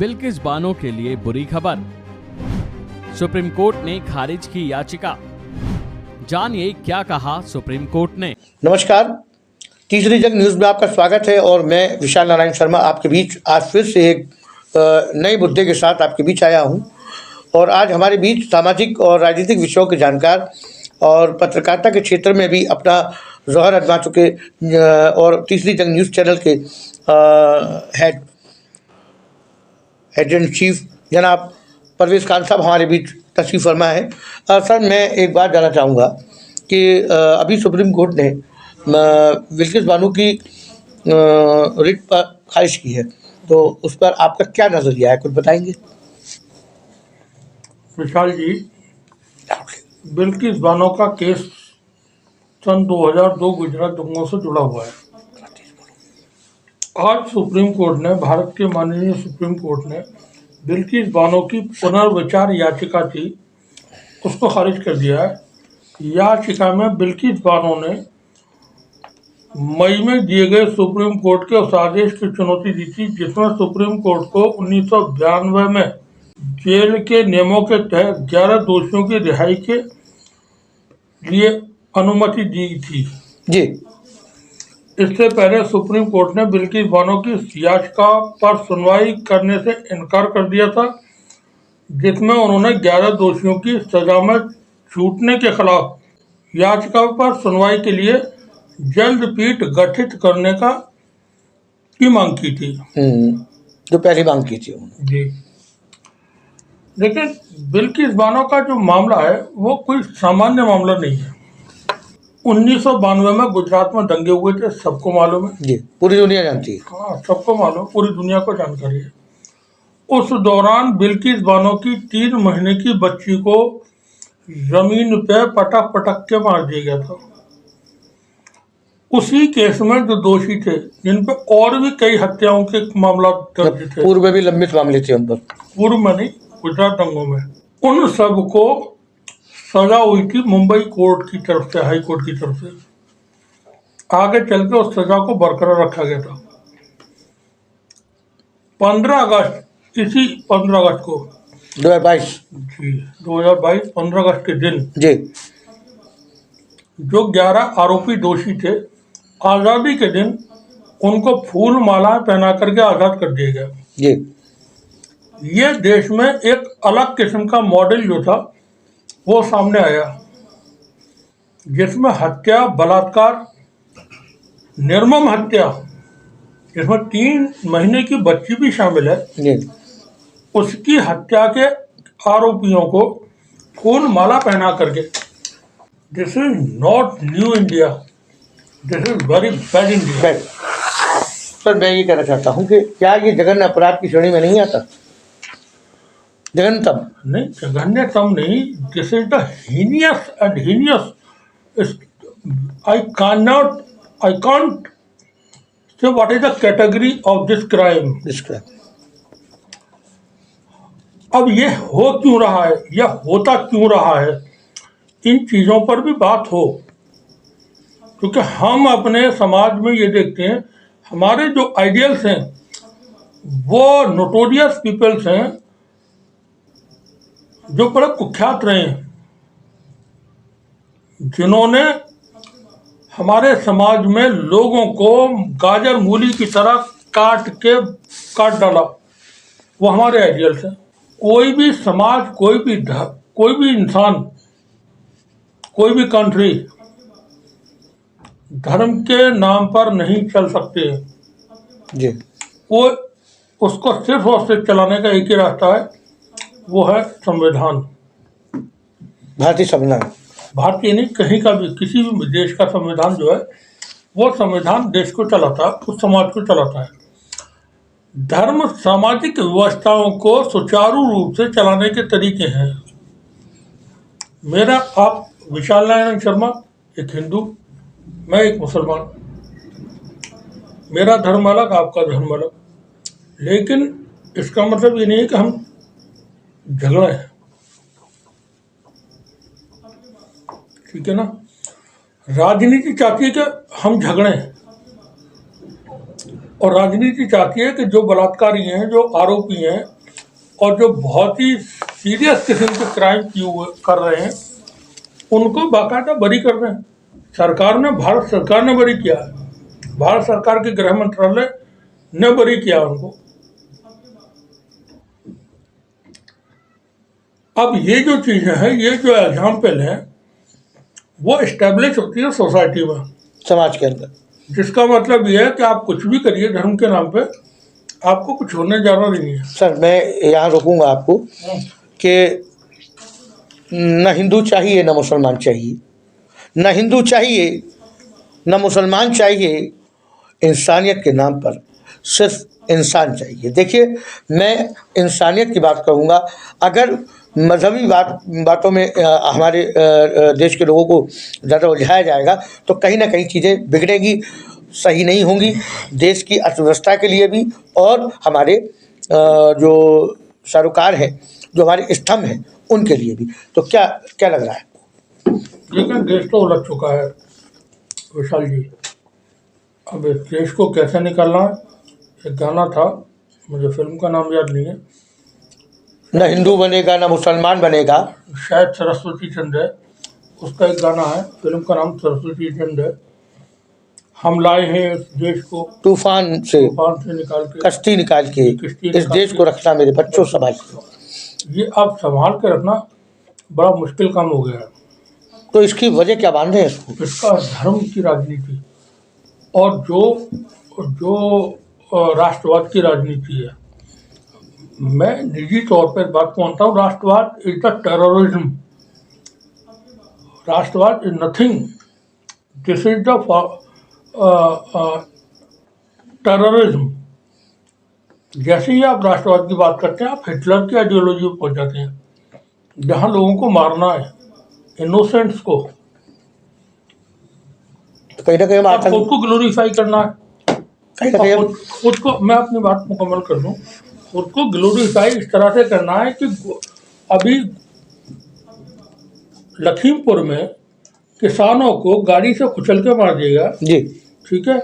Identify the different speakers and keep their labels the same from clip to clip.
Speaker 1: बिल्किस बानो के लिए बुरी खबर। सुप्रीम कोर्ट ने खारिज की याचिका। जानिए क्या कहा सुप्रीम कोर्ट ने।
Speaker 2: नमस्कार, तीसरी जंग न्यूज़ में आपका स्वागत है और मैं विशाल नारायण शर्मा आपके बीच आज फिर से एक नए मुद्दे के साथ आपके बीच आया हूं। और आज हमारे बीच सामाजिक और राजनीतिक विषयों के जानकार और पत्रकारिता के क्षेत्र में भी अपना जौहर आजमा चुके और तीसरी जंग न्यूज़ चैनल के हेड एडिटर इन चीफ जनाब परवेज़ खान साहब हमारे बीच तशरीफ़ फरमा है। सर, मैं एक बात जानना चाहूँगा कि अभी सुप्रीम कोर्ट ने बिल्किस बानो की रिट पर खारिज की है, तो उस पर आपका क्या नज़रिया है, कुछ बताएंगे?
Speaker 3: विशाल जी, बिल्किस बानो का केस सन 2002 गुजरात दंगों से जुड़ा हुआ है। आज सुप्रीम कोर्ट ने, भारत के माननीय सुप्रीम कोर्ट ने बिल्किस बानो की पुनर्विचार याचिका थी, उसको खारिज कर दिया है। याचिका में बिल्किस बानो ने मई में दिए गए सुप्रीम कोर्ट के उस आदेश की चुनौती दी थी जिसमें सुप्रीम कोर्ट को 1992 में जेल के नियमों के तहत 11 दोषियों की रिहाई के लिए अनुमति दी थी
Speaker 2: जी।
Speaker 3: इससे पहले सुप्रीम कोर्ट ने बिल्किस बानो की याचिका पर सुनवाई करने से इनकार कर दिया था, जिसमें उन्होंने 11 दोषियों की सजा में छूटने के खिलाफ याचिका पर सुनवाई के लिए जल्द पीठ गठित करने की मांग की थी।
Speaker 2: जो पहली मांग की थी उन्होंने।
Speaker 3: जी, लेकिन बिल्किस बानो का जो मामला है वो कोई सामान्य मामला नहीं है। 1992 में गुजरात में दंगे हुए थे, सबको मालूम है।
Speaker 2: जी, पूरी दुनिया जानती है।
Speaker 3: हाँ, सबको मालूम, पूरी दुनिया को जानकारी है। उस दौरान बिल्किस बानो की 3 महीने की बच्ची को जमीन पे पटक पटक के मार दिया गया था। उसी केस में जो दोषी थे, जिन पे और भी कई हत्याओं के मामला दर्ज थे,
Speaker 2: पूर्व में भी लंबित मामले थे उन पर।
Speaker 3: पूर्व में नहीं, गुजरात दंगों में, उन सबको सजा हुई थी मुंबई कोर्ट की तरफ से, हाई कोर्ट की तरफ से। आगे चल के उस सजा को बरकरार रखा गया था। 15 अगस्त, इसी 15 अगस्त को
Speaker 2: 2022
Speaker 3: जी 2022 15 अगस्त के दिन
Speaker 2: जी,
Speaker 3: जो 11 आरोपी दोषी थे, आज़ादी के दिन उनको फूल माला पहना करके आज़ाद कर दिया गया।
Speaker 2: जी।
Speaker 3: ये देश में एक अलग किस्म का मॉडल जो था वो सामने आया, जिसमें हत्या, बलात्कार, निर्मम हत्या, जिसमें 3 महीने की बच्ची भी शामिल है
Speaker 2: जी।
Speaker 3: उसकी हत्या के आरोपियों को फूल माला पहना करके, this is not new India, this is very bad India.
Speaker 2: Sir, मैं ये कहना चाहता हूँ कि क्या ये जघन्य अपराध की श्रेणी में नहीं आता? जघन्यतम
Speaker 3: नहीं, जघन्यतम नहीं, this is the heinous and heinous. I can't say what is the category of this crime. अब ये हो क्यों रहा है या होता क्यों रहा है, इन चीज़ों पर भी बात हो, क्योंकि हम अपने समाज में ये देखते हैं, हमारे जो आइडियल्स हैं वो नोटोरियस पीपल्स हैं जो बड़े कुख्यात रहे हैं, जिन्होंने हमारे समाज में लोगों को गाजर मूली की तरह काट डाला। वो हमारे आइडियल्स हैं। कोई भी समाज, कोई भी इंसान, कोई भी कंट्री धर्म के नाम पर नहीं चल सकते
Speaker 2: जी।
Speaker 3: वो उसको सिर्फ और सिर्फ चलाने का एक ही रास्ता है, वो है संविधान।
Speaker 2: भारतीय संविधान, भारतीय
Speaker 3: नहीं, कहीं का भी, किसी भी देश का संविधान जो है वो संविधान देश को चलाता है, उस समाज को चलाता है। धर्म सामाजिक व्यवस्थाओं को सुचारू रूप से चलाने के तरीके हैं। आप विशाल नारायण शर्मा एक हिंदू, मैं एक मुसलमान, मेरा धर्म अलग, आपका धर्म अलग, लेकिन इसका मतलब ये नहीं है कि हम झगड़े हैं, ठीक है ना। राजनीति चाहती है कि हम झगड़े हैं, और राजनीति चाहती है कि जो बलात्कारी हैं, जो आरोपी हैं और जो बहुत ही सीरियस किस्म के क्राइम कर रहे हैं, उनको बाकायदा बरी कर रहे हैं। सरकार ने, भारत सरकार ने बरी किया है, भारत सरकार के गृह मंत्रालय ने बरी किया उनको। अब ये जो चीजें हैं, ये जो एग्जाम्पल है, वो एस्टेब्लिश होती है सोसाइटी में,
Speaker 2: समाज के अंदर,
Speaker 3: जिसका मतलब ये है कि आप कुछ भी करिए धर्म के नाम पे, आपको कुछ होने जाना नहीं है।
Speaker 2: सर मैं यहाँ रोकूंगा आपको कि न हिंदू चाहिए न मुसलमान चाहिए, न हिंदू चाहिए न मुसलमान चाहिए, इंसानियत के नाम पर सिर्फ इंसान चाहिए। देखिए, मैं इंसानियत की बात कहूँगा। अगर मजहबी बातों में हमारे देश के लोगों को ज़्यादा उलझाया जाएगा तो कहीं ना कहीं चीज़ें बिगड़ेगी, सही नहीं होंगी, देश की अर्थव्यवस्था के लिए भी और हमारे जो सरोकार हैं, जो हमारे स्तंभ हैं, उनके लिए भी। तो क्या क्या लग रहा है?
Speaker 3: लेकिन देश तो उलझ चुका है विशाल जी। अब इस देश को कैसे निकालना है, एक गाना था, मुझे फिल्म का नाम याद नहीं है,
Speaker 2: न हिंदू बनेगा न मुसलमान बनेगा,
Speaker 3: शायद सरस्वती चंद्र है, उसका एक गाना है, फिल्म का नाम सरस्वती चंद्र है। हम लाए हैं इस देश को
Speaker 2: तूफान से
Speaker 3: निकाल के,
Speaker 2: कश्ती निकाल के, इस देश को रखना मेरे बच्चों संभाल के।
Speaker 3: ये अब संभाल के रखना बड़ा मुश्किल काम हो गया है।
Speaker 2: तो इसकी वजह क्या मान रहे हैं इसको?
Speaker 3: इसका धर्म की राजनीति और जो राष्ट्रवाद की राजनीति है। मैं निजी तौर पर बात मानता हूँ, राष्ट्रवाद इज द टेररिज्म। राष्ट्रवाद is nothing, this is the terrorism. जैसे ही आप राष्ट्रवाद की बात करते हैं, आप हिटलर की आइडियोलॉजी पर पहुंच जाते हैं, जहां लोगों को मारना है, इनोसेंट्स को,
Speaker 2: कहीं ना कहीं
Speaker 3: खुद को ग्लोरीफाई करना है,
Speaker 2: कहीं ना कहीं
Speaker 3: खुद को, मैं अपनी बात मुकम्मल कर दूं, खुद को ग्लोरीफाई इस तरह से करना है कि अभी लखीमपुर में किसानों को गाड़ी से कुचल के मार दिएगा
Speaker 2: जी,
Speaker 3: ठीक है,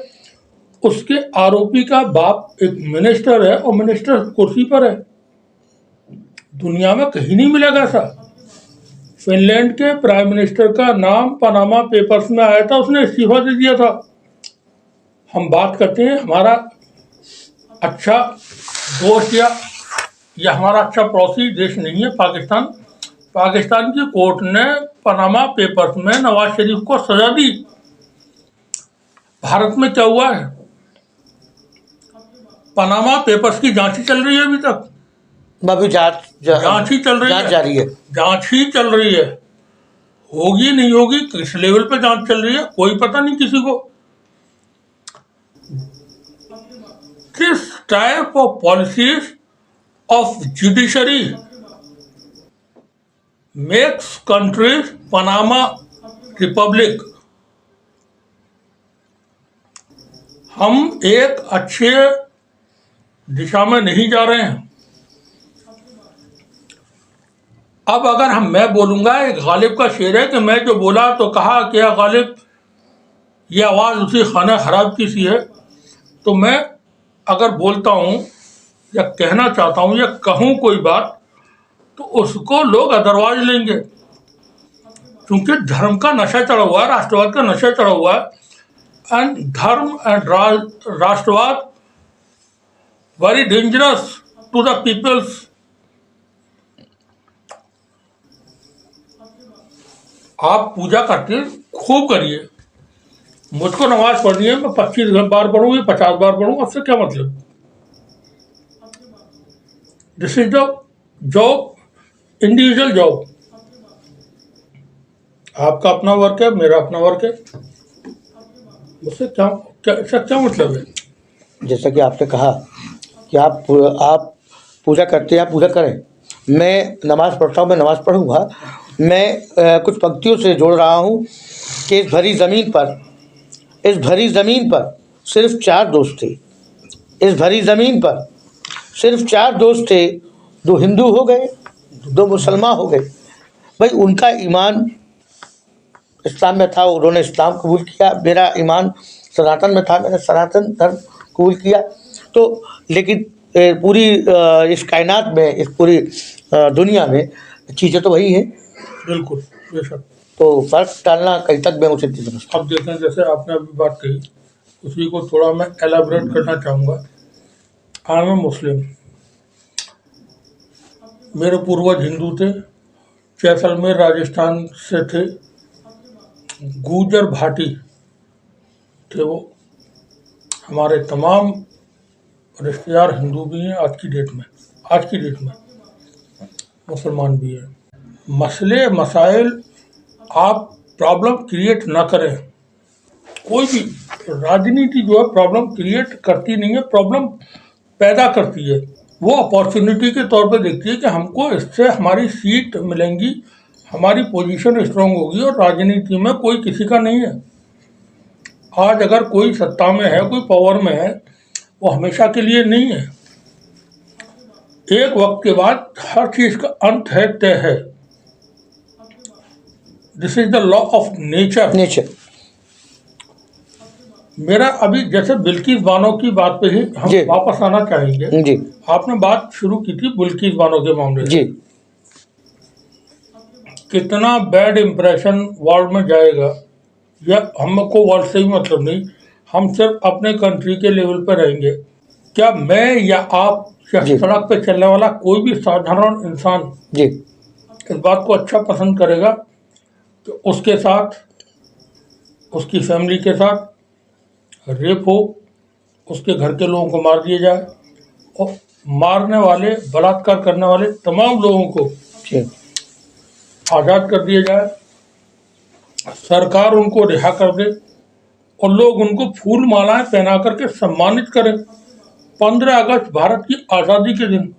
Speaker 3: उसके आरोपी का बाप एक मिनिस्टर है और मिनिस्टर कुर्सी पर है। दुनिया में कहीं नहीं मिलेगा ऐसा। फिनलैंड के प्राइम मिनिस्टर का नाम पनामा पेपर्स में आया था, उसने इस्तीफा दे दिया था। हम बात करते हैं हमारा अच्छा दोस्त या हमारा अच्छा पड़ोसी देश नहीं है पाकिस्तान। पाकिस्तान की कोर्ट ने पनामा पेपर्स में नवाज शरीफ को सजा दी। भारत में क्या हुआ है? पनामा पेपर्स की जांच ही चल रही है अभी तक।
Speaker 2: अभी
Speaker 3: जांच ही चल रही है,
Speaker 2: जांच जारी है,
Speaker 3: जांच ही चल रही है। होगी नहीं होगी, किस लेवल पे जांच चल रही है कोई पता नहीं किसी को। This type of policies of judiciary makes countries Panama Republic। हम एक अच्छे दिशा में नहीं जा रहे हैं। अब अगर मैं बोलूंगा, एक गालिब का शेर है कि मैं जो बोला तो कहा क्या गालिब, ये आवाज़ उसी खाना खराब की सी है। तो मैं अगर बोलता हूँ या कहना चाहता हूँ या कहूँ कोई बात, तो उसको लोग अदरवाइज लेंगे, क्योंकि धर्म का नशा चढ़ा हुआ है, राष्ट्रवाद का नशा चढ़ा हुआ है। And dharma and rashtravad very dangerous to the peoples. आप पूजा करते खूब करिए, मुझको नमाज पढ़नी है, मैं 25 बार पढ़ूँ या 50 बार पढ़ूँ, उससे क्या मतलब? This is the job, individual job. आपका अपना वर्क है, मेरा अपना वर्क है, उससे क्या मतलब है?
Speaker 2: जैसा कि आपने कहा कि आप पूजा करते हैं, आप पूजा करें, मैं नमाज़ पढ़ता हूँ, मैं नमाज़ पढ़ूँगा। मैं कुछ पंक्तियों से जोड़ रहा हूँ कि इस भरी ज़मीन पर सिर्फ 4 दोस्त थे। इस भरी ज़मीन पर सिर्फ 4 दोस्त थे, 2 हिंदू हो गए, 2 मुसलमान हो गए। भाई उनका ईमान इस्लाम में था, उन्होंने इस्लाम कबूल किया। मेरा ईमान सनातन में था, मैंने सनातन धर्म कबूल किया। तो लेकिन पूरी इस कायनात में, इस पूरी दुनिया में चीज़ें तो वही हैं।
Speaker 3: बिल्कुल, बेशक।
Speaker 2: तो फ़र्क डालना कहीं तक मैं उचित नहीं समझता।
Speaker 3: अब देखें, जैसे आपने अभी बात कही, उसी को थोड़ा मैं एलाबरेट करना चाहूँगा। आई एम ए मुस्लिम, मेरे पूर्वज हिंदू थे, जैसलमेर राजस्थान से थे, गुर्जर भाटी थे वो। हमारे तमाम रिश्तेदार हिंदू भी हैं आज की डेट में, मुसलमान भी हैं। मसले मसाइल आप प्रॉब्लम क्रिएट ना करें। कोई भी राजनीति जो है प्रॉब्लम क्रिएट करती नहीं है, प्रॉब्लम पैदा करती है। वो अपॉर्चुनिटी के तौर पे देखती है कि हमको इससे हमारी सीट मिलेंगी, हमारी पोजीशन स्ट्रांग होगी। और राजनीति में कोई किसी का नहीं है। आज अगर कोई सत्ता में है, कोई पावर में है, वो हमेशा के लिए नहीं है। एक वक्त के बाद हर चीज का अंत है, तय है। This is the law of nature. मेरा अभी जैसे बिल्किस बानो की बात पे ही हम
Speaker 2: जी।
Speaker 3: वापस आना चाहेंगे।
Speaker 2: जी
Speaker 3: आपने बात शुरू की थी बिल्किस बानो के मामले से।
Speaker 2: जी
Speaker 3: कितना बैड इंप्रेशन वर्ल्ड में जाएगा, या हमको वर्ल्ड से ही मतलब नहीं, हम सिर्फ अपने कंट्री के लेवल पर रहेंगे। क्या मैं या आप या
Speaker 2: जी।
Speaker 3: सड़क पे चलने वाला कोई भी साधारण इंसान
Speaker 2: जी
Speaker 3: इस बात को अच्छा पसंद करेगा कि उसके साथ, उसकी फैमिली के साथ रेप हो, उसके घर के लोगों को मार दिया जाए, और मारने वाले, बलात्कार करने वाले तमाम लोगों को
Speaker 2: जी
Speaker 3: आज़ाद कर दिया जाए, सरकार उनको रिहा कर दे और लोग उनको फूल मालाएं पहना करके सम्मानित करें 15 अगस्त भारत की आज़ादी के दिन।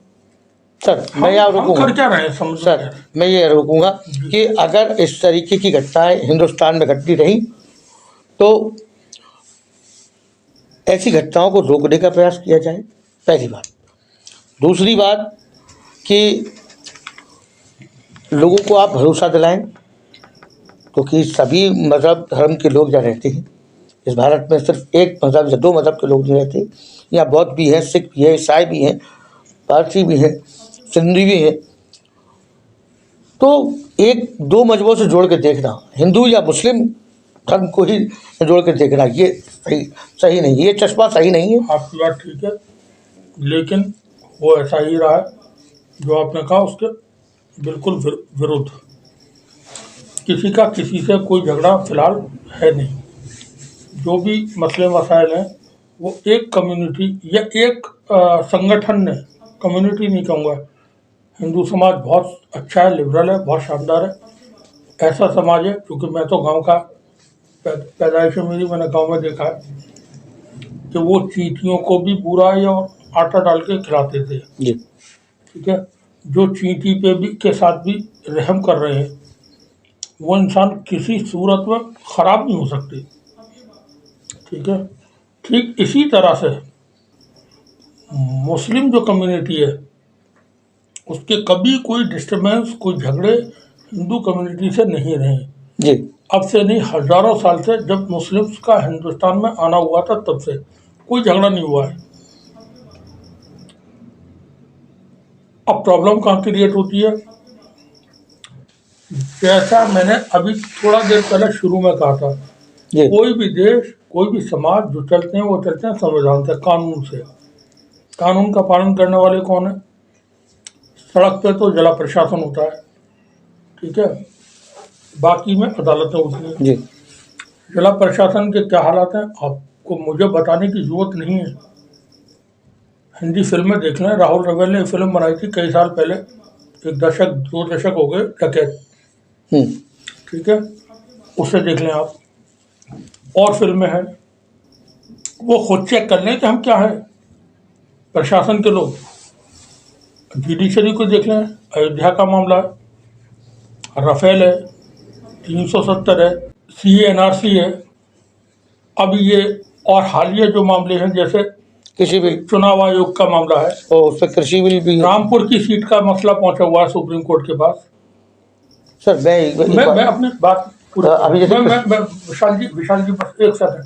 Speaker 2: सर, मैं यहाँ
Speaker 3: हम
Speaker 2: रुकूंगा।
Speaker 3: कर क्या रहे हैं समझ
Speaker 2: सर, मैं ये रोकूंगा कि अगर इस तरीके की घटनाएं हिंदुस्तान में घटती रही तो ऐसी घटनाओं को रोकने का प्रयास किया जाए, पहली बात। दूसरी बात कि लोगों को आप भरोसा दिलाएं, क्योंकि सभी मज़हब धर्म के लोग यहाँ रहते हैं। इस भारत में सिर्फ एक मज़हब या दो मज़हब के लोग नहीं रहते। यहाँ बौद्ध भी हैं, सिख भी हैं, ईसाई भी हैं, पारसी भी हैं, सिंधी भी हैं। तो एक दो मजहबों से जोड़ के देखना, हिंदू या मुस्लिम धर्म को ही जोड़ के देखना, ये सही नहीं, ये चश्मा सही नहीं है।
Speaker 3: आपकी बात ठीक है, लेकिन वो ऐसा ही रहा है जो आपने कहा, उसके बिल्कुल विरुद्ध। किसी का किसी से कोई झगड़ा फिलहाल है नहीं। जो भी मसले मसाइल हैं वो एक कम्युनिटी या एक संगठन ने, कम्युनिटी नहीं कहूँगा, हिंदू समाज बहुत अच्छा है, लिबरल है, बहुत शानदार है। ऐसा समाज है, क्योंकि मैं तो गांव का पैदाइश मेरी, मैंने गांव में देखा है कि वो चींटियों को भी बुरा और आटा डाल के खिलाते थे।
Speaker 2: जी
Speaker 3: ठीक है, जो चींटी पे भी के साथ भी रहम कर रहे हैं, वो इंसान किसी सूरत में खराब नहीं हो सकते। ठीक है, ठीक इसी तरह से मुस्लिम जो कम्युनिटी है उसके कभी कोई डिस्टर्बेंस, कोई झगड़े हिंदू कम्युनिटी से नहीं रहे।
Speaker 2: जी
Speaker 3: अब से नहीं, हजारों साल से, जब मुस्लिम्स का हिंदुस्तान में आना हुआ था तब से कोई झगड़ा नहीं हुआ है। अब प्रॉब्लम कहाँ क्रिएट होती है? जैसा मैंने अभी थोड़ा देर पहले शुरू में कहा था,
Speaker 2: जी
Speaker 3: कोई भी देश, कोई भी समाज जो चलते हैं वो चलते हैं संविधान से, कानून से। कानून का पालन करने वाले कौन है? सड़क पे तो जिला प्रशासन होता है, ठीक है, बाकी में अदालतें होती हैं।
Speaker 2: जी
Speaker 3: जिला प्रशासन के क्या हालात हैं आपको मुझे बताने की जरूरत नहीं है। हिंदी फिल्में देख लें, राहुल रवेल ने फिल्म बनाई थी कई साल पहले, 2 दशक हो गए, डकैत। ठीक है, उसे देख लें आप। और फिल्में हैं, वो खुद चेक कर लें कि हम क्या है, प्रशासन के लोग। जुडिशरी को देख लें, अयोध्या का मामला है, राफेल है, 370 है, CA/NRC है। अब ये और हालिया जो मामले हैं, जैसे
Speaker 2: कृषि बिल,
Speaker 3: चुनाव आयोग का मामला है,
Speaker 2: और उस पर कृषि बिल भी है।
Speaker 3: रामपुर की सीट का मसला पहुंचा हुआ है सुप्रीम कोर्ट के पास।
Speaker 2: सर,
Speaker 3: मैं अपनी बात
Speaker 2: अभी जैसे
Speaker 3: मैं विशाल जी बस एक सेकंड।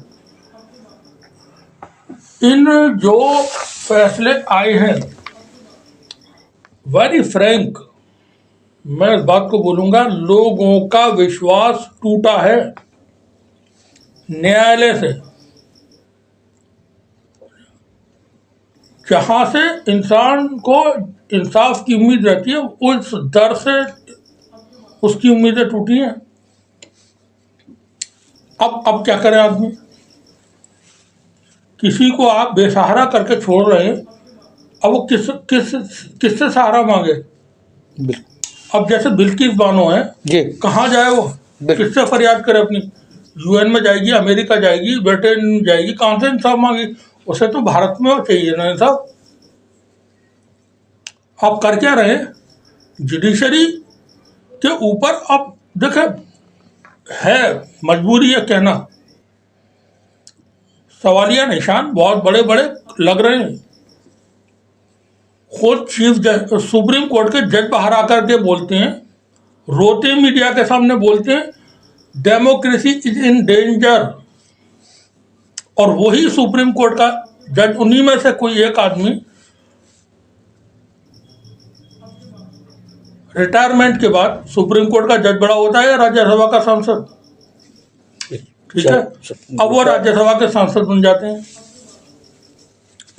Speaker 3: इन जो फैसले आए हैं, वेरी फ्रैंक, मैं इस बात को बोलूंगा, लोगों का विश्वास टूटा है न्यायालय से। जहां से इंसान को इंसाफ की उम्मीद रहती है, उस दर से उसकी उम्मीदें टूटी हैं। अब क्या करे आदमी? किसी को आप बेसहारा करके छोड़ रहे हैं, अब वो किससे सहारा मांगे? अब जैसे बिल्किस बानो है
Speaker 2: जी,
Speaker 3: कहाँ जाए वो? किससे फरियाद करे अपनी? यूएन में जाएगी, अमेरिका जाएगी, ब्रिटेन जाएगी, कहाँ से इंसाफ मांगी? उसे तो भारत में वो चाहिए ना इंसाफ। आप कर क्या रहे? जुडिशरी के ऊपर आप देखें, है मजबूरी है कहना, सवालिया निशान बहुत बड़े बड़े लग रहे हैं। खुद सुप्रीम कोर्ट के जज बाहर आकर के बोलते हैं, रोते मीडिया के सामने बोलते हैं, डेमोक्रेसी इज इन डेंजर। और वही सुप्रीम कोर्ट का जज, उन्हीं में से कोई एक आदमी रिटायरमेंट के बाद सुप्रीम कोर्ट का जज बड़ा होता है या राज्यसभा का सांसद? ठीक है, अब वो राज्यसभा के सांसद बन जाते हैं।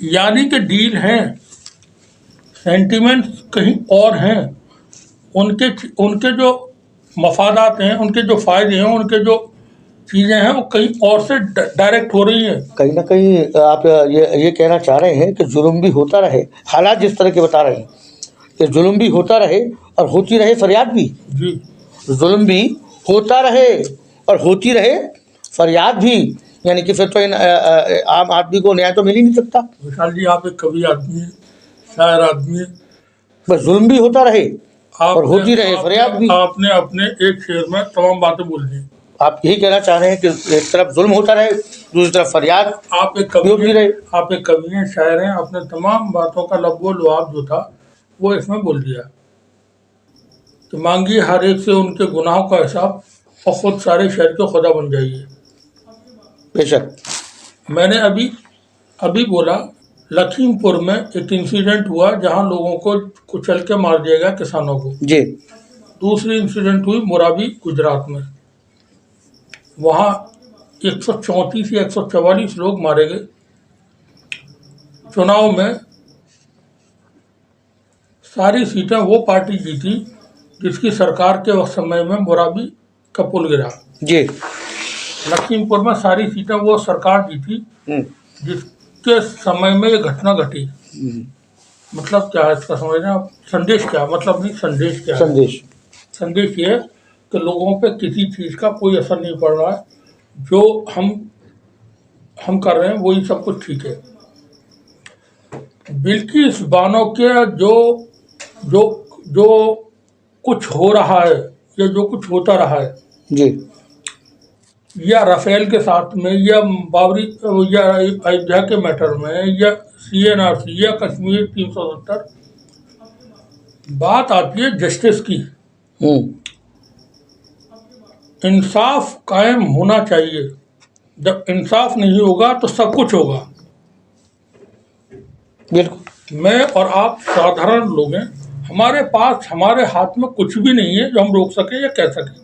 Speaker 3: यानी कि डील हैं, सेंटिमेंट्स कहीं और हैं, उनके जो मफादात हैं, उनके जो फायदे हैं, उनके जो चीजें हैं, वो कहीं और से डायरेक्ट हो रही हैं।
Speaker 2: कहीं ना कहीं आप ये कहना चाह रहे हैं कि जुल्म भी होता रहे, हालात जिस तरह के बता रहे हैं कि जुल्म भी होता रहे और होती रहे फरियाद भी।
Speaker 3: जी,
Speaker 2: जुल्म भी होता रहे और होती रहे फरियाद भी, यानी कि फिर तो इन आम आदमी को न्याय तो मिल ही नहीं सकता।
Speaker 3: विशाल जी, आप एक कवि आदमी है, शायर आदमी है,
Speaker 2: बस जुल्म भी होता रहे और होती रहे फरियाद भी।
Speaker 3: आपने अपने एक शेर में तमाम बातें बोल दी।
Speaker 2: आप यही कहना चाह रहे हैं कि एक तरफ जुल्म होता रहे, दूसरी तरफ फरियाद
Speaker 3: आप एक
Speaker 2: भी होती रहे।
Speaker 3: आप एक कवि हैं, शायर हैं, आपने तमाम बातों का लब्बो लुआब जो था वो इसमें बोल दिया कि मांगिए हर एक से उनके गुनाहों का हिसाब और खुद सारे शहर के खुदा बन जाइए।
Speaker 2: बेशक
Speaker 3: मैंने अभी बोला, लखीमपुर में एक इंसिडेंट हुआ जहां लोगों को कुचल के मार दिया गया, किसानों को।
Speaker 2: जी,
Speaker 3: दूसरी इंसिडेंट हुई मोराबी, गुजरात में। वहाँ 134 या 144 लोग मारे गए। चुनाव में सारी सीटें वो पार्टी जीती जिसकी सरकार के वक्त समय में मोराबी का पुल गिरा।
Speaker 2: जी,
Speaker 3: लखीमपुर में सारी सीटें वो सरकार जीती जिसके समय में ये घटना घटी। मतलब क्या है इसका समझ रहे हैं आप? संदेश क्या, मतलब नहीं, संदेश क्या है? संदेश ये है कि लोगों पे किसी चीज़ का कोई असर नहीं पड़ रहा है, जो हम कर रहे हैं वही सब कुछ ठीक है। बिल्किस बानो के जो कुछ हो रहा है या जो कुछ होता रहा है
Speaker 2: जी,
Speaker 3: या राफेल के साथ में, या बाबरी, या अयोध्या के मैटर में, या CNRC, या कश्मीर 370, बात आती है जस्टिस की। इंसाफ कायम होना चाहिए। जब इंसाफ नहीं होगा तो सब कुछ होगा।
Speaker 2: बिल्कुल।
Speaker 3: मैं और आप साधारण लोग हैं, हमारे पास, हमारे हाथ में कुछ भी नहीं है जो हम रोक सकें या कह सकें।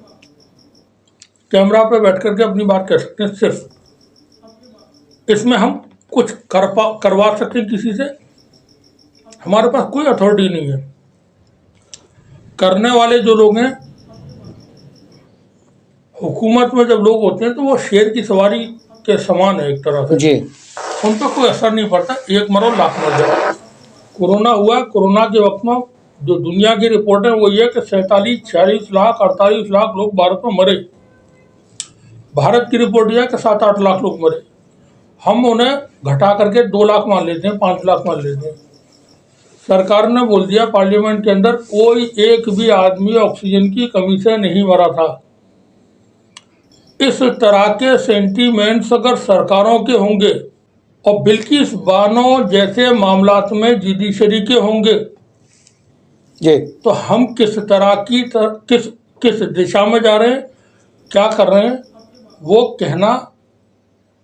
Speaker 3: कैमरा पे बैठ करके अपनी बात कह सकते हैं, सिर्फ इसमें हम कुछ करवा सकते किसी से, हमारे पास कोई अथॉरिटी नहीं है। करने वाले जो लोग हैं, हुकूमत में जब लोग होते हैं तो वो शेर की सवारी के समान है एक तरह से
Speaker 2: जी।
Speaker 3: उन पर कोई असर नहीं पड़ता। एक मरो लाख मर जाए। कोरोना हुआ, कोरोना के वक्त में जो दुनिया की रिपोर्ट है वो ये कि 47, 46 लाख, 48 लाख लोग भारत में मरे। भारत की रिपोर्ट यह है कि 7-8 लाख लोग मरे। हम उन्हें घटा करके 2 लाख मान लेते हैं, 5 लाख मान लेते हैं। सरकार ने बोल दिया पार्लियामेंट के अंदर, कोई एक भी आदमी ऑक्सीजन की कमी से नहीं मरा था। इस तरह के सेंटीमेंट्स अगर सरकारों के होंगे और बिल्किस बानो जैसे मामलात में जुडिशरी के होंगे
Speaker 2: जी,
Speaker 3: तो हम किस तरह की किस दिशा में जा रहे हैं, क्या कर रहे हैं, वो कहना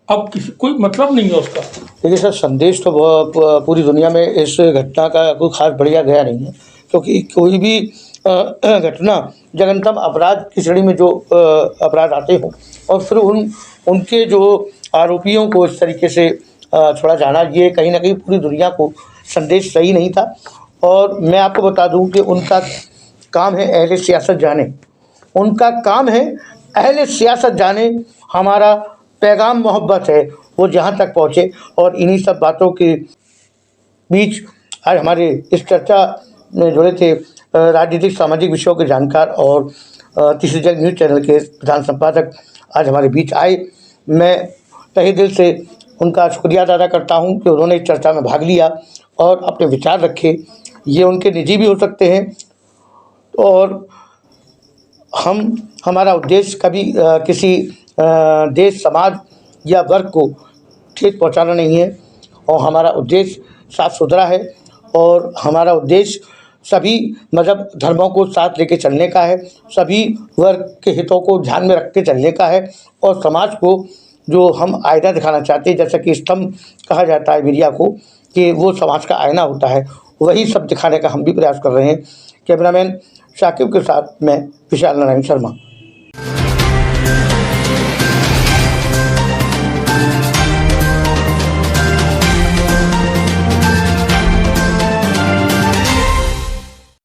Speaker 3: अब किसी कोई मतलब नहीं है उसका।
Speaker 2: देखिए सर, संदेश तो पूरी दुनिया में इस घटना का कोई खास बढ़िया गया नहीं है, क्योंकि कोई भी घटना जघन्यतम अपराध की श्रेणी में जो अपराध आते हों और फिर उनके जो आरोपियों को इस तरीके से छोड़ा जाना, ये कहीं ना कहीं पूरी दुनिया को संदेश सही नहीं था। और मैं आपको बता दूं कि उनका काम है अहले सियासत जाने, उनका काम है अहले सियासत जाने, हमारा पैगाम मोहब्बत है वो जहाँ तक पहुँचे। और इन्हीं सब बातों के बीच आज हमारे इस चर्चा में जुड़े थे राजनीतिक सामाजिक विषयों के जानकार और तीसरी जंग न्यूज़ चैनल के प्रधान संपादक आज हमारे बीच आए। मैं तहे दिल से उनका शुक्रिया अदा करता हूं कि उन्होंने इस चर्चा में भाग लिया और अपने विचार रखे। ये उनके निजी भी हो सकते हैं और हमारा उद्देश्य कभी किसी देश समाज या वर्ग को ठेस पहुंचाना नहीं है और हमारा उद्देश्य साफ सुथरा है और हमारा उद्देश्य सभी मज़हब धर्मों को साथ लेके चलने का है, सभी वर्ग के हितों को ध्यान में रख के चलने का है और समाज को जो हम आईना दिखाना चाहते हैं, जैसा कि स्तंभ कहा जाता है मीडिया को कि वो समाज का आईना होता है, वही सब दिखाने का हम भी प्रयास कर रहे हैं। कैमरामैन शाकिब के साथ मैं विशाल नारायण शर्मा।